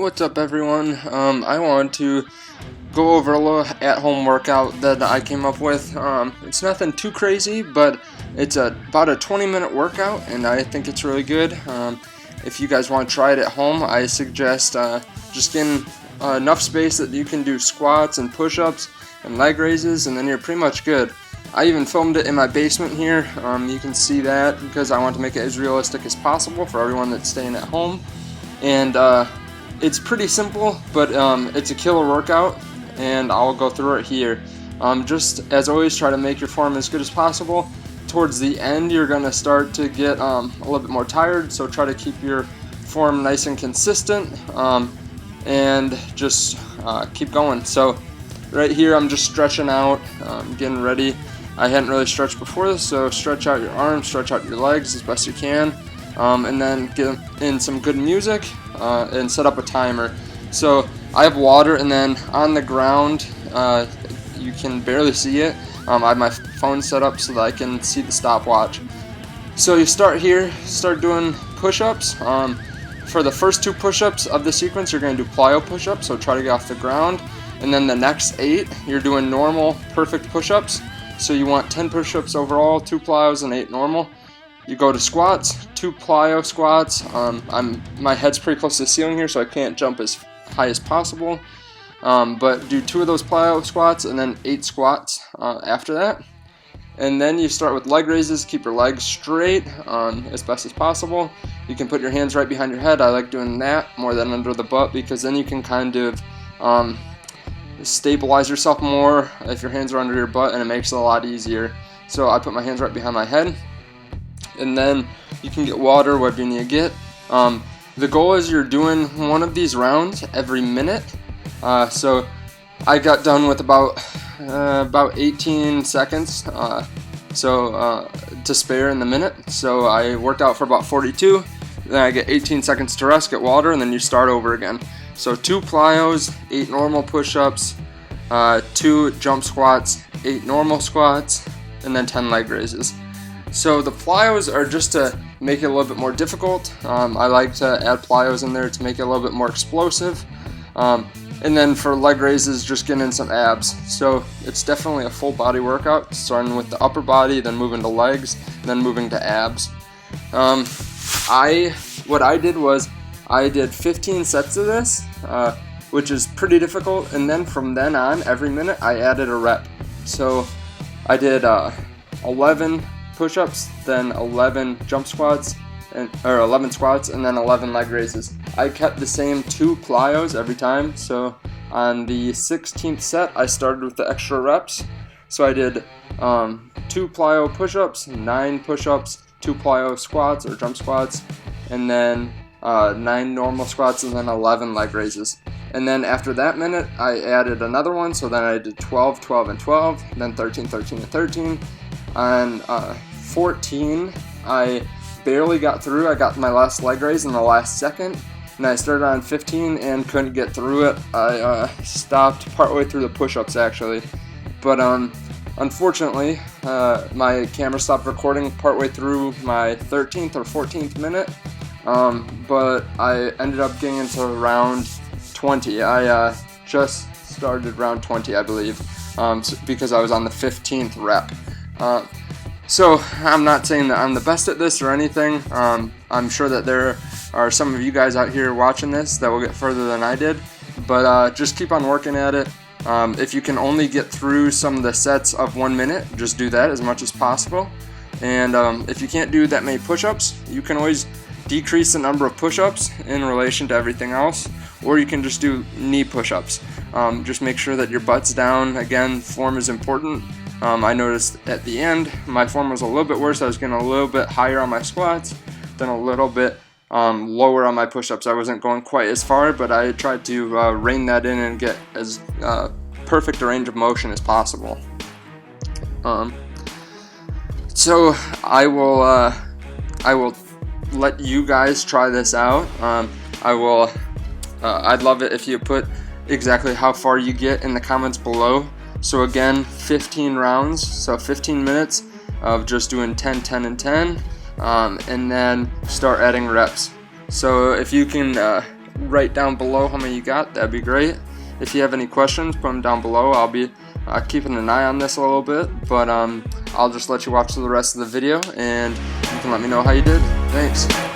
What's up, everyone? I want to go over a little at-home workout that I came up with. It's nothing too crazy, but it's about a 20-minute workout, and I think it's really good. If you guys want to try it at home, I suggest just getting enough space that you can do squats and push-ups and leg raises, and then you're pretty much good. I even filmed it in my basement here. You can see that because I want to make it as realistic as possible for everyone that's staying at home. And it's pretty simple, but it's a killer workout, and I'll go through it here. Just as always, try to make your form as good as possible. Towards the end, you're going to start to get a little bit more tired, so try to keep your form nice and consistent, and just keep going. So right here, I'm just stretching out, getting ready. I hadn't really stretched before this, so stretch out your arms, stretch out your legs as best you can, and then get in some good music. And set up a timer. So I have water, and then on the ground, you can barely see it. I have my phone set up so that I can see the stopwatch. So you start here, start doing push-ups. For the first 2 push-ups of the sequence, you're going to do plyo push-ups, so try to get off the ground. And then the next 8, you're doing normal, perfect push-ups. So you want 10 push-ups overall, 2 plyos, and 8 normal. You go to squats, 2 plyo squats. My head's pretty close to the ceiling here, so I can't jump as high as possible. But do 2 of those plyo squats and then 8 squats after that. And then you start with leg raises. Keep your legs straight as best as possible. You can put your hands right behind your head. I like doing that more than under the butt, because then you can kind of stabilize yourself more if your hands are under your butt, and it makes it a lot easier. So I put my hands right behind my head. And then you can get water, whatever you need to get. The goal is you're doing one of these rounds every minute. So I got done with about 18 seconds to spare in the minute. So I worked out for about 42. Then I get 18 seconds to rest, get water, and then you start over again. So 2 plyos, 8 normal push-ups, 2 jump squats, 8 normal squats, and then 10 leg raises. So the plyos are just to make it a little bit more difficult. I like to add plyos in there to make it a little bit more explosive. And then for leg raises, just getting in some abs. So it's definitely a full body workout, starting with the upper body, then moving to legs, then moving to abs. What I did was I did 15 sets of this, which is pretty difficult. And then from then on, every minute I added a rep. So I did 11 push-ups, then 11 jump squats, or 11 squats, and then 11 leg raises. I kept the same 2 plyos every time. So on the 16th set, I started with the extra reps. So I did 2 plyo push-ups, 9 push-ups, 2 plyo squats or jump squats, and then 9 normal squats, and then 11 leg raises. And then after that minute, I added another one. So then I did 12, 12, and 12, then 13, 13, and 13. On 14, I barely got through. I got my last leg raise in the last second, and I started on 15 and couldn't get through it. I stopped partway through the push-ups, actually. But unfortunately, my camera stopped recording partway through my 13th or 14th minute, but I ended up getting into round 20. I just started round 20, I believe, because I was on the 15th rep. So I'm not saying that I'm the best at this or anything. I'm sure that there are some of you guys out here watching this that will get further than I did, but just keep on working at it. If you can only get through some of the sets of 1 minute, just do that as much as possible. And if you can't do that many push-ups, you can always decrease the number of push-ups in relation to everything else, or you can just do knee push-ups. Just make sure that your butt's down. Again, form is important. I noticed at the end, my form was a little bit worse. I was getting a little bit higher on my squats, then a little bit lower on my push-ups. I wasn't going quite as far, but I tried to rein that in and get as perfect a range of motion as possible. So I will let you guys try this out. I'd love it if you put exactly how far you get in the comments below. So again, 15 rounds, so 15 minutes of just doing 10, 10, and 10, and then start adding reps. So if you can write down below how many you got. That'd be great. If you have any questions, put them down below. I'll be keeping an eye on this a little bit, but I'll just let you watch the rest of the video, and you can let me know how you did. Thanks.